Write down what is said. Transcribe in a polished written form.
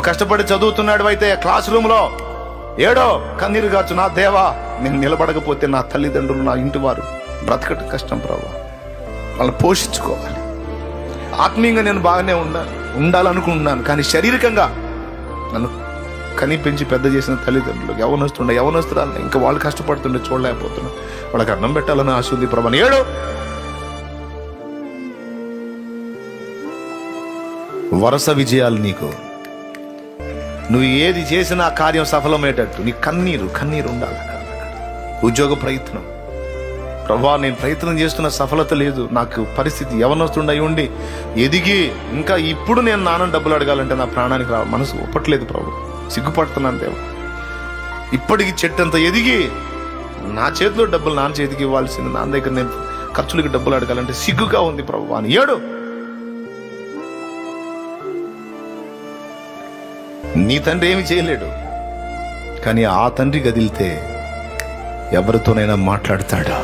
కష్టపడి చదువుతున్నాడు అయితే క్లాస్ రూమ్లో ఏడో కన్నీరు గాచు, నా దేవా నేను నిలబడకపోతే నా తల్లిదండ్రులు నా ఇంటి వారు బ్రతకట కష్టం ప్రభా, వాళ్ళని పోషించుకోవాలి. ఆత్మీయంగా నేను బాగానే ఉండాలనుకుంటున్నాను, కానీ శారీరకంగా నన్ను కని పెంచి పెద్ద చేసిన తల్లిదండ్రులు యవనస్తురాలు ఇంకా వాళ్ళు కష్టపడుతుండే చూడలేకపోతున్నా, వాళ్ళకి అన్నం పెట్టాలని ఆశ ఉంది ప్రభా. ఏడు వరుస విజయాలు నీకు, నువ్వు ఏది చేసినా కార్యం సఫలమయ్యేటట్టు నీ కన్నీరు ఉండాలి. ఉద్యోగ ప్రయత్నం ప్రభా, నేను ప్రయత్నం చేస్తున్న సఫలత లేదు, నాకు పరిస్థితి యవనస్తుండై ఉండి ఎదిగి ఇంకా ఇప్పుడు నేను నాన్న డబ్బులు అడగాలంటే నా ప్రాణానికి మనసు ఒప్పట్లేదు ప్రభు, సిగ్గుపడుతున్నాను దేవా. ఇప్పటికి చెట్టంత ఎదిగి నా చేతిలో డబ్బులు నాన్న చేతికి ఇవ్వాల్సింది, నాన్న దగ్గర నేను ఖర్చులకి డబ్బులు అడగాలంటే సిగ్గుగా ఉంది ప్రభు అని. ఏడు నీ తండ్రి ఏమి చేయలేడు, కానీ ఆ తండ్రి గదిలితే ఎవరితోనైనా మాట్లాడతాడా?